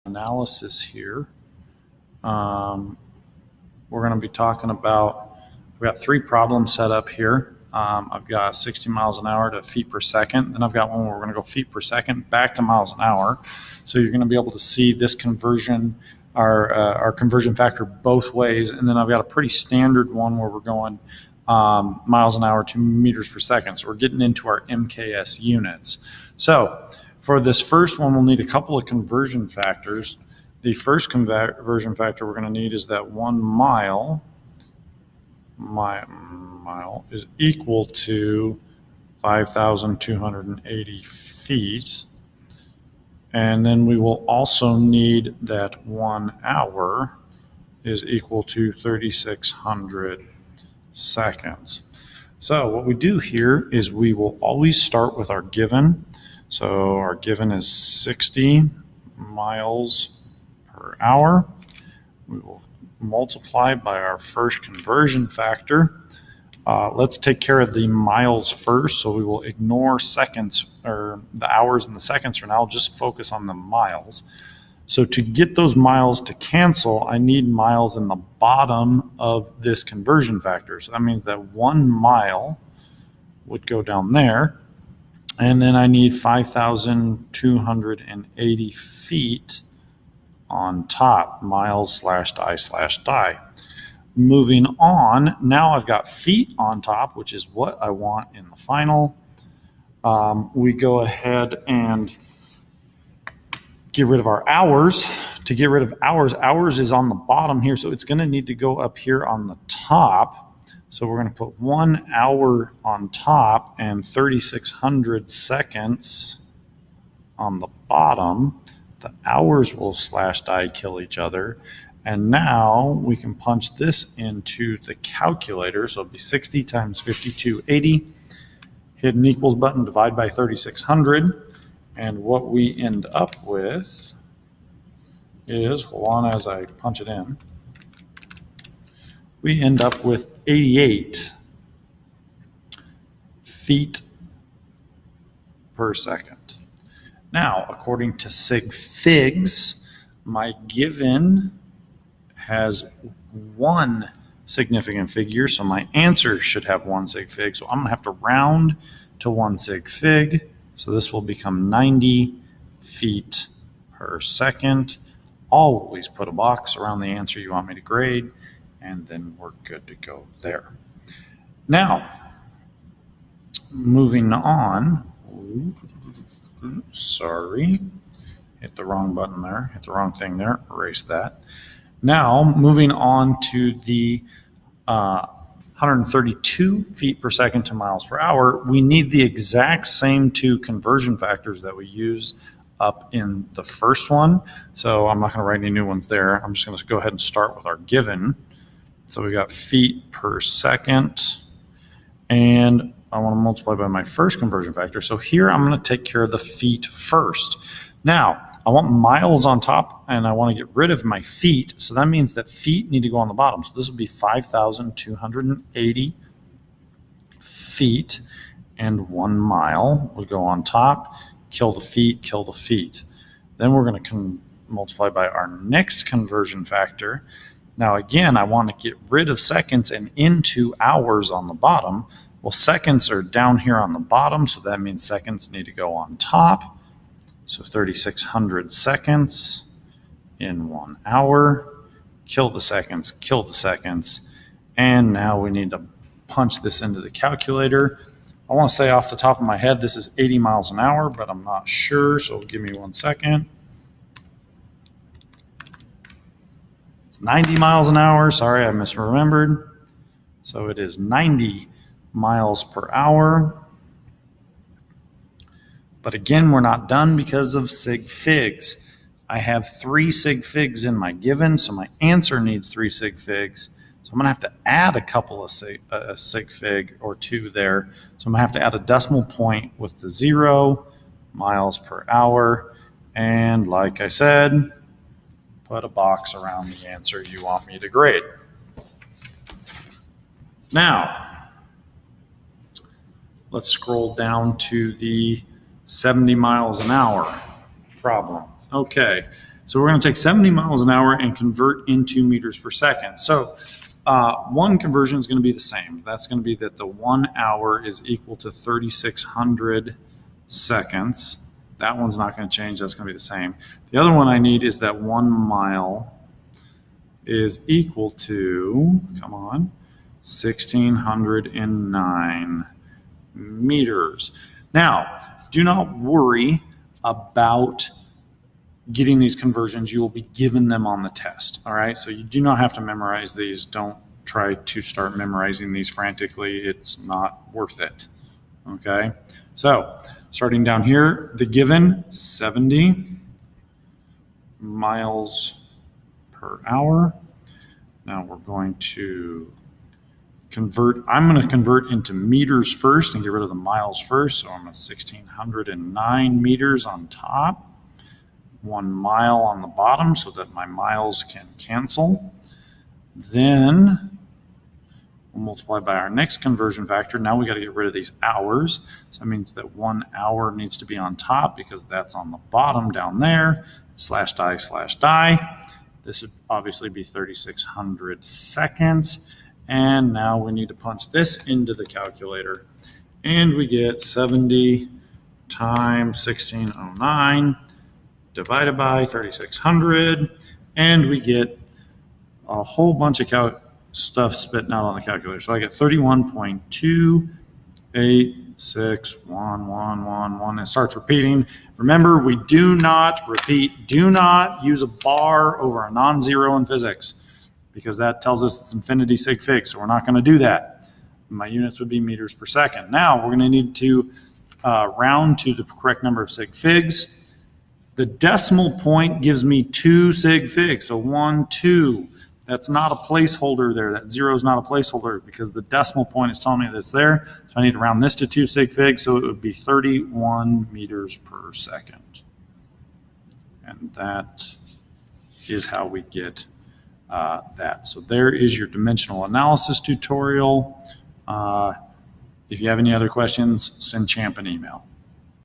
analysis here. We're going to be talking about, we've got three problems set up here. I've got 60 miles an hour to feet per second. Then I've got one where we're going to go feet per second back to miles an hour. So you're going to be able to see this conversion, our conversion factor both ways. And then I've got a pretty standard one where we're going miles an hour to meters per second. So we're getting into our MKS units. So for this first one, we'll need a couple of conversion factors. The first conversion factor we're going to need is that 1 mile is equal to 5,280 feet. And then we will also need that 1 hour is equal to 3,600 seconds. So what we do here is we will always start with our given. So our given is 60 miles per hour. We will multiply by our first conversion factor. Let's take care of the miles first. So we will ignore seconds, or the hours and the seconds for now. I'll just focus on the miles. So to get those miles to cancel, I need miles in the bottom of this conversion factor. So that means that 1 mile would go down there. And then I need 5,280 feet on top, miles /die/die. Moving on, now I've got feet on top, which is what I want in the final. We go ahead and get rid of our hours. To get rid of hours is on the bottom here, so it's going to need to go up here on the top. So we're going to put 1 hour on top and 3,600 seconds on the bottom. The hours will /die kill each other. And now we can punch this into the calculator. So it'll be 60 times 5280. Hit an equals button, divide by 3,600. And what we end up with is, hold on as I punch it in, we end up with 88 feet per second. Now, according to sig figs, my given has 1 significant figure, so my answer should have 1 sig fig. So I'm going to have to round to 1 sig fig. So this will become 90 feet per second. Always put a box around the answer you want me to grade, and then we're good to go there. Now, moving on. Sorry, hit the wrong button there, hit the wrong thing there, erase that. Now, moving on to the 132 feet per second to miles per hour, we need the exact same 2 conversion factors that we used up in the first one. So I'm not going to write any new ones there. I'm just going to go ahead and start with our given. So we got feet per second, and I want to multiply by my first conversion factor. So here I'm going to take care of the feet first. Now, I want miles on top, and I want to get rid of my feet. So that means that feet need to go on the bottom. So this would be 5,280 feet, and 1 mile would go on top. Kill the feet, kill the feet. Then we're going to multiply by our next conversion factor. Now, again, I want to get rid of seconds and into hours on the bottom. Well, seconds are down here on the bottom, so that means seconds need to go on top. So 3,600 seconds in 1 hour. Kill the seconds, kill the seconds. And now we need to punch this into the calculator. I want to say off the top of my head, this is 80 miles an hour, but I'm not sure, so give me 1 second. It's 90 miles an hour. Sorry, I misremembered. So it is 90 miles per hour. But again, we're not done because of sig figs. I have 3 sig figs in my given, so my answer needs 3 sig figs. So I'm going to have to add a couple of sig fig or 2 there. So I'm going to have to add a decimal point with the 0, miles per hour. And like I said, put a box around the answer you want me to grade. Now, let's scroll down to the 70 miles an hour problem. Okay, So we're going to take 70 miles an hour and convert into meters per second. So one conversion is going to be the same. That's going to be that the 1 hour is equal to 3,600 seconds. That one's not going to change. That's going to be the same. The other one I need is that 1 mile is equal to, come on, 1,609 meters. Now, do not worry about getting these conversions. You will be given them on the test. All right. So you do not have to memorize these. Don't try to start memorizing these frantically. It's not worth it. Okay. So starting down here, the given 70 miles per hour. Now we're going to convert. I'm going to convert into meters first and get rid of the miles first. So I'm at 1,609 meters on top. 1 mile on the bottom so that my miles can cancel. Then we'll multiply by our next conversion factor. Now we got to get rid of these hours. So that means that 1 hour needs to be on top because that's on the bottom down there. Slash die, slash die. This would obviously be 3,600 seconds. And now we need to punch this into the calculator. And we get 70 times 1,609 divided by 3,600, and we get a whole bunch of stuff spitting out on the calculator. So I get 31.2861111. It starts repeating. Remember, we do not repeat, do not use a bar over a non-zero in physics because that tells us it's infinity sig fig, so we're not going to do that. My units would be meters per second. Now we're going to need to round to the correct number of sig figs. The decimal point gives me 2 sig figs, so 1, 2. That's not a placeholder there. That 0 is not a placeholder because the decimal point is telling me that it's there. So I need to round this to 2 sig figs, so it would be 31 meters per second. And that is how we get that. So there is your dimensional analysis tutorial. If you have any other questions, send Champ an email.